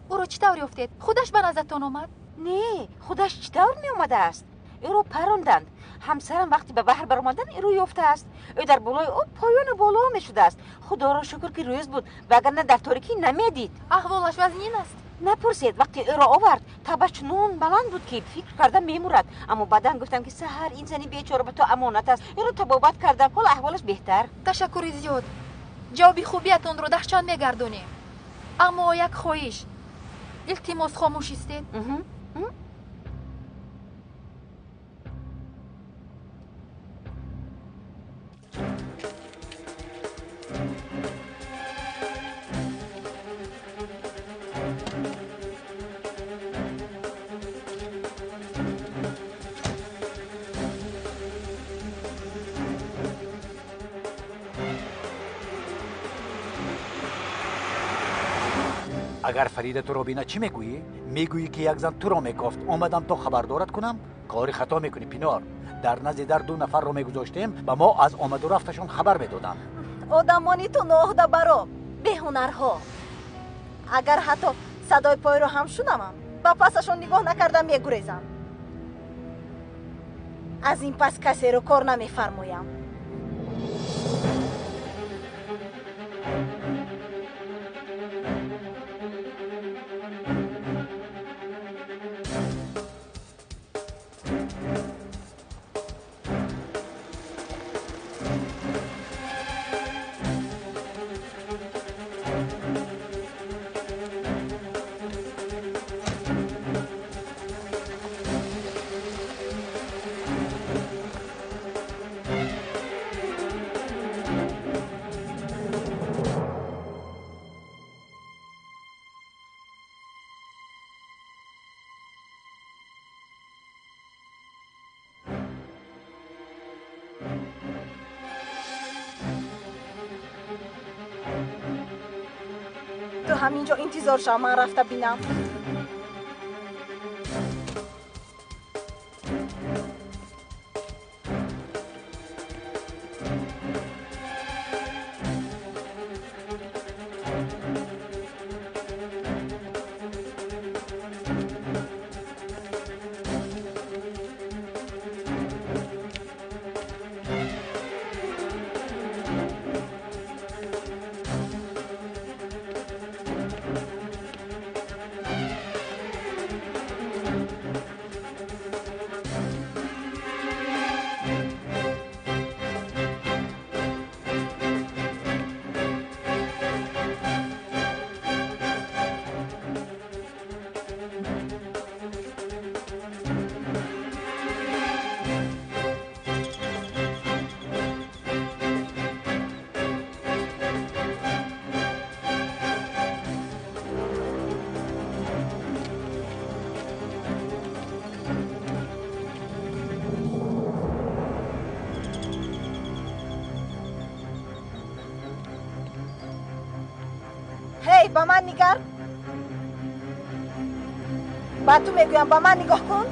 Speaker 5: او رو چطور افتید؟ خودش به نظرتون آمد؟
Speaker 10: نه خودش چطور می اومده است؟ او رو پروندند. همسرم وقتی به بحر برآمدن او رو یافته است. او در بالای او پایان بالا می شده است. خدا را شکر که روز بود وگرنه در تاریکی نمیدید.
Speaker 5: احوالش وزین است.
Speaker 10: نپرسید. وقتی او را آورد تبش چنون بلند بود که فکر کردم میمورد، اما بعداً گفتم که سحر این زنی بیچاره به تو امانت است. او را تبابت کردم، حالا احوالش بهتر.
Speaker 5: تشکر زیاد. جواب خوبیتون رو دهشان میگردونیم. اما یک خواهش، التماس خاموش استید.
Speaker 2: اگر فرید تو رو بینه چی میگویی؟ میگویی که یک زن تو رو میگفت اومدم تو خبردارت کنم؟ کاری خطا میکنی پینار. در نزد در 2 نفر رو میگذاشتیم و ما از آمد و رفتشون خبر میدادم.
Speaker 1: آدمانی تو ناهده برا بهنرها. اگر حتی صدای پای رو هم شنوم با پسشون نگاه نکردم میگریزم. از این پس کسی رو کار نمیفرمایم. تو همینجا انتظار شو، من رفته بینم. هی با من نگر. با تو میگویم با من نگاه کن.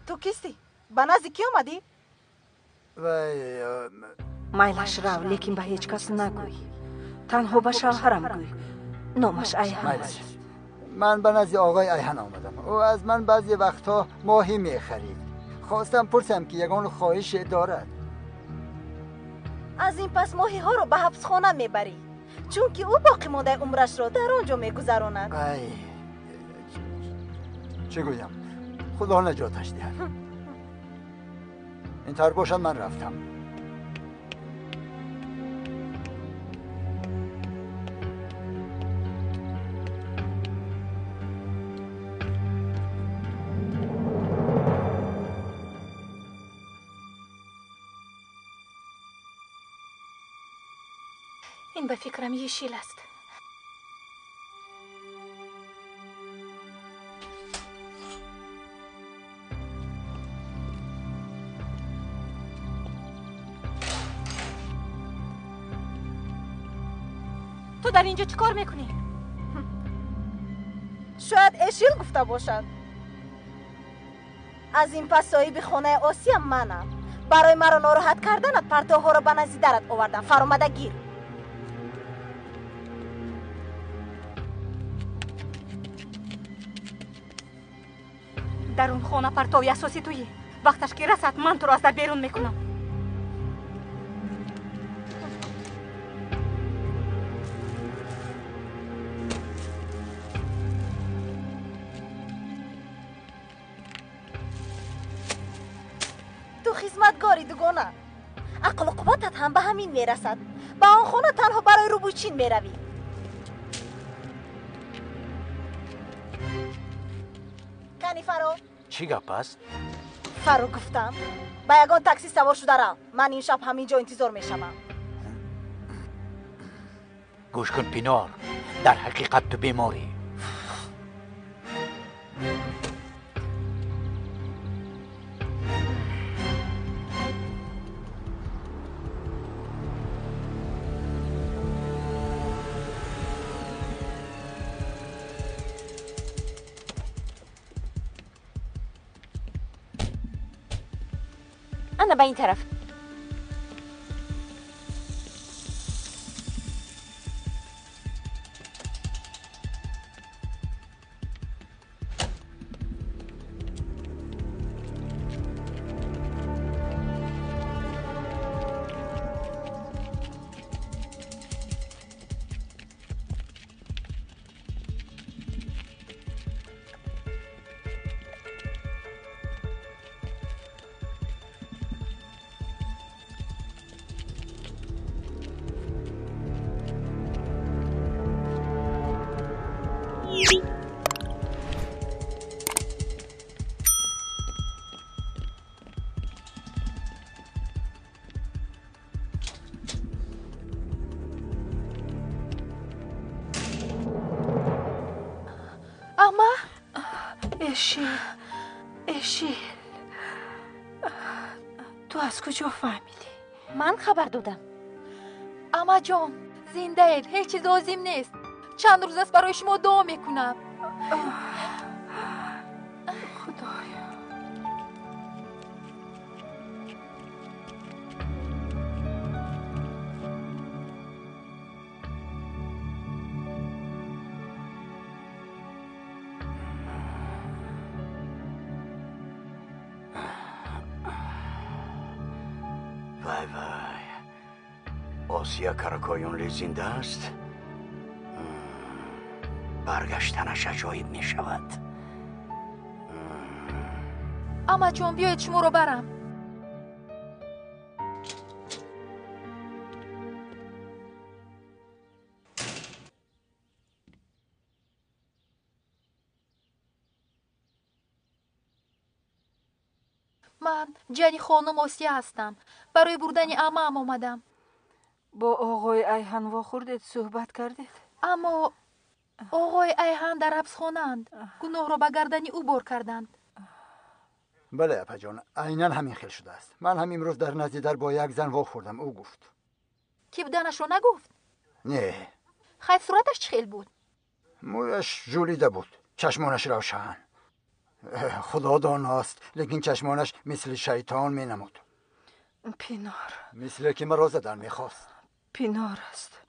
Speaker 1: تو کیستی؟ با نزد کی آمدی؟
Speaker 12: مایلش رو لیکن به هیچ کس نگوی. تنها به شوهرم گوی. نامش ایهن است.
Speaker 11: من به نزد آقای ایهن آمدم. او از من بعضی وقتها ماهی میخرید. خواستم پرسم که یگان خواهش دارد.
Speaker 1: از این پس ماهی ها رو به حبس خانه میبری، چون که او باقی مانده عمرش رو در آنجا میگذراند.
Speaker 11: چه گویم؟ خدا نجاتش دهد. این طور باشد من رفتم.
Speaker 3: این به فکرم یه شیل است. تو در اینجا چیکار میکنی؟
Speaker 1: شاید اشیل گفته باشد. از این پس صاحب خانه آسیم منم. برای مرا ناراحت کردنت پرتوها رو به نزد درت آوردم. فرامده گیر.
Speaker 3: дар он хона партови асоси туи. вақташ ки расад ман туро аз дар берун мекунам.
Speaker 1: ту хизматгори дугона. ақлу қувватат ҳам ба ҳамин мерасад. ба он хона танҳо барои рӯбӯйчин меравӣ. кани фаро?
Speaker 2: чӣ гап аст?
Speaker 1: фаро гуфтам ба ягон такси савор шуда рав. ман ин шаб ҳамин ҷо интизор мешавам.
Speaker 2: гӯш кун пинор, дар ҳақиқат ту беморӣ.
Speaker 10: انا به این طرف.
Speaker 12: اشیل تو از کجا فهمیدی؟
Speaker 10: من خبر دادم.
Speaker 5: اما جان زنده اید، هیچ چیز لازم نیست. چند روز است برای شما دعا میکنم.
Speaker 12: خدایا
Speaker 13: وای وای آسیا کاراکایونلی زنده است. برگشتنش عجایب می شود.
Speaker 5: اما جان بیایید شما رو برم. من جانی خانم آسیا هستم. برای بردن عمم آمدم.
Speaker 12: با آقای ایهان واخوردید صحبت کردید؟
Speaker 5: اما آقای ایهان در حبسخانه‌اند. گناه را به گردن او بار کردند.
Speaker 11: بله اپا جان، عیناً همین خیل شده است. من هم امروز در نزدی در با یک زن واخوردم. او گفت
Speaker 5: کی بودنش را نگفت؟
Speaker 11: نه.
Speaker 5: خیلی صورتش چه خیل بود؟
Speaker 11: مویش جولیده بود، چشمانش روشن. خدا داناست، لیکن چشمانش مثل شیطان می نمود.
Speaker 12: پینار
Speaker 11: مثل که مرا زدن میخواست.
Speaker 12: پینار است.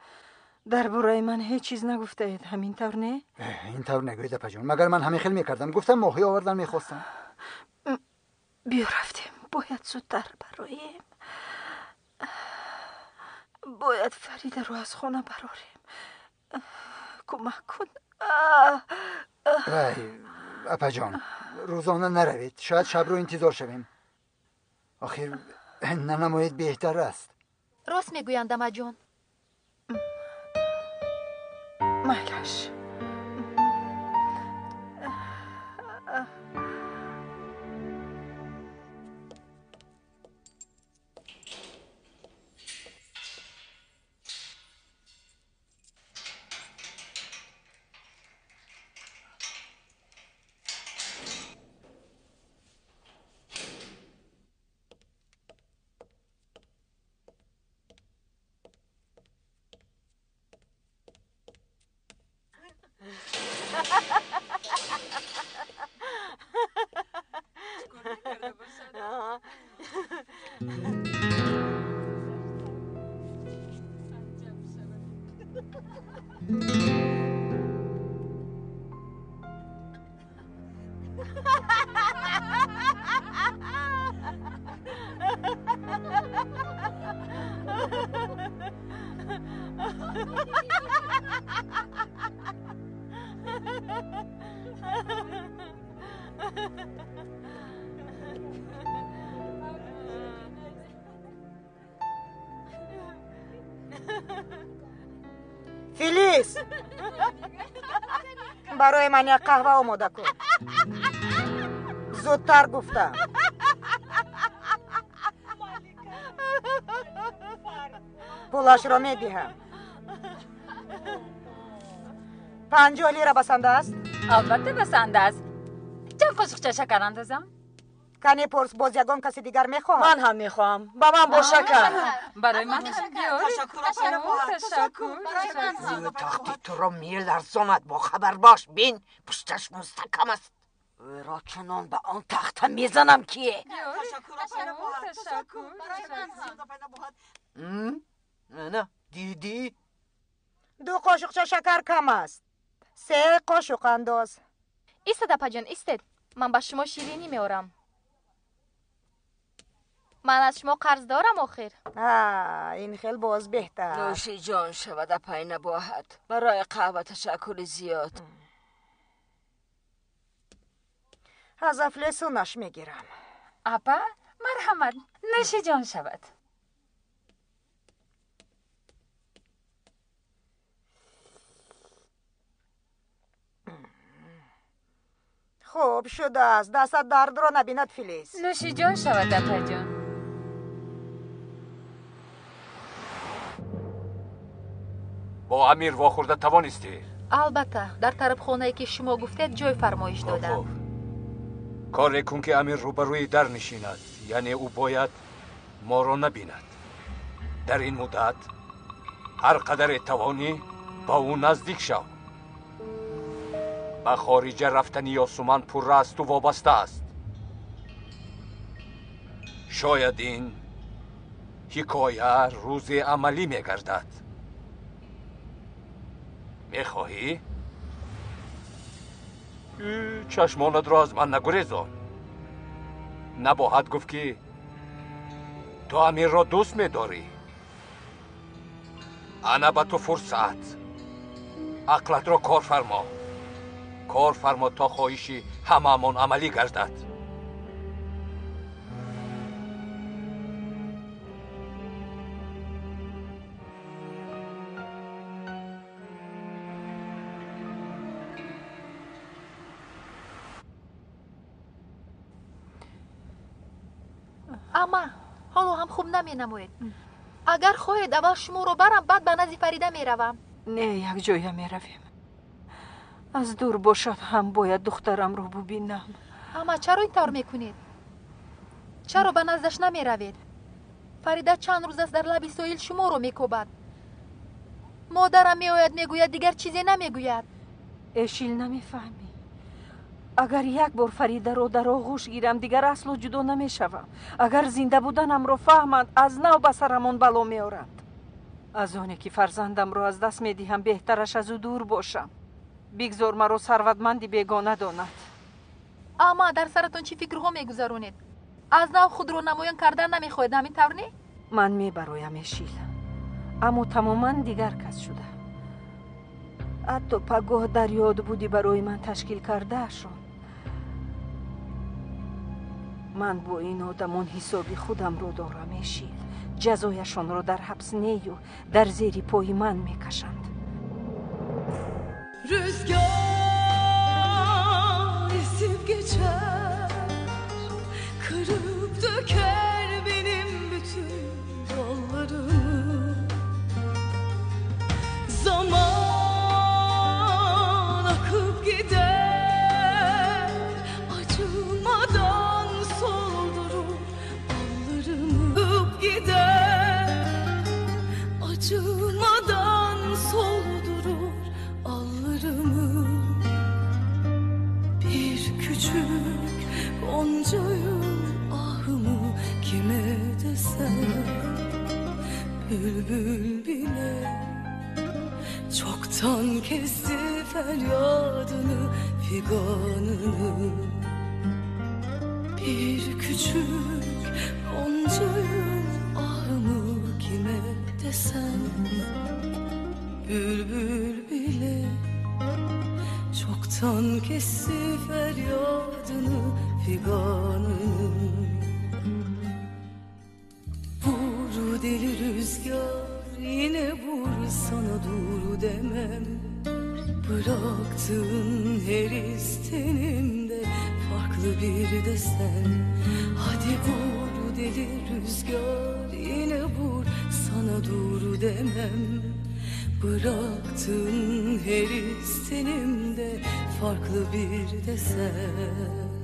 Speaker 12: درباره من هیچ چیز نگفته اید، همین طور نه؟
Speaker 11: این طور نگوید اپا جان، مگر من همین خیل میکردم. گفتم ماهی آوردن میخواستم.
Speaker 12: بیا رفتیم، باید زودتر برایم. باید فریده رو از خانه براریم. کمک کن.
Speaker 11: اپا جان، روزانه نروید، شاید شب رو انتظار شویم. آخر ننماید بهتر است.
Speaker 5: راست میگویند اما جان.
Speaker 12: مالش فیلیس برای من یک قهوه آماده کن. زودتر گفتم. پولش را میدهم. 50 لیره بسنده است؟
Speaker 5: البته بسنده است. چند قاشقچه شکر اندازم؟
Speaker 12: کنی پرس باز یگان کسی دیگر میخوام.
Speaker 14: من هم میخوام. با من با شکر.
Speaker 5: برای من بیاری.
Speaker 13: زیر تختی تو را میلرزاند. با خبر باش. بین پشتش مستحکم است. او را چنان به آن تخت میزنم که نه دیدی؟
Speaker 12: 2 قاشقچه شکر کم است. 3 قاشق انداز.
Speaker 3: ایستد اپا جان ایستد. من با شما شیرینی میارم. من از شما قرض دارم آخر.
Speaker 12: این خیلی باز بهتر.
Speaker 14: نوش جان شود اپای نباهد. برای قهوه تشکر زیاد.
Speaker 12: از افلسونش میگیرم.
Speaker 5: اپا مرحمت. نوش جان شود.
Speaker 12: خوب شده است. دستت درد را نبیند فیلیس.
Speaker 5: نوش جان شود اپا جان.
Speaker 2: با امیر واخورده توانستی؟
Speaker 5: البته در طرف خانه‌ای که شما گفتید جای فرمایش دادم.
Speaker 4: کاری کن که امیر روبروی در نشیند. یعنی او باید ما را نبیند. در این مدت هر قدر توانی با او نزدیک شو. به خارج رفتن یاسومن پر است و وابسته است. شاید این حکایه روز عملی میگردد. میخواهی؟ چشمانت را از من نگریزان. نباید گفت که تو امیر را دوست میداری. انا به تو فرصت. عقلت را کار فرما. کار فرما تا خواهشی همه‌مان عملی گردد.
Speaker 5: اما حالا هم خوب نمی نموید. اگر خواهید اول شما رو برم بعد به نزد فریده می روم.
Speaker 12: نه یک جای می رویم. از دور باشد هم باید دخترم رو ببینم.
Speaker 5: اما چرا این طور میکنید؟ چرا به نزدش نمی روید؟ فریده چند روز است در لب ساحل شما رو میکوبد. مادرم میآید میگوید دیگر چیزی نمیگوید.
Speaker 12: اشیل نمیفهمی. اگر یک بار فریده رو در آغوش گیرم دیگر اصلا جدا نمیشوم. اگر زنده بودنم رو فهمند از نو به سرمون بلا میارند. از آنی که فرزندم رو از دست میدهم بهترش از او دور باشم. بگذار مرا ثروتمندی بیگانه داند.
Speaker 5: اما در سرتون چی فکرها میگذرونید؟ از نو خود رو نمایان کردن نمیخواهید همین طور نی؟
Speaker 12: من میبرایم اشیل. اما تماما دیگر کس شده. حتی پگاه در یاد بودی برای من تشکیل کرده شد. من با این آدمان حسابی خودم رو دارم اشیل. جزایشان رو در حبس نیو در زیر پای من میکشند.
Speaker 9: Rüzgar esip geçer, kırıp döker benim bütün dallarımı. Zaman akıp gider, acımadan soldurur allarımı. Akıp gider, acımadan soldurur allarımı. Bir küçük goncayım ahımı kime desem. Bülbül bile çoktan kesti feryadını figanını. Bir küçük goncayım ahımı kime desem. Bülbül bile çoktan kesti feryadını figanını. Vur deli rüzgar yine vur, sana dur demem. Bıraktığın her istenimde farklı bir desen. Hadi vur deli rüzgar, yine vur, sana dur demem. Bıraktığın her istenimde farklı bir desen.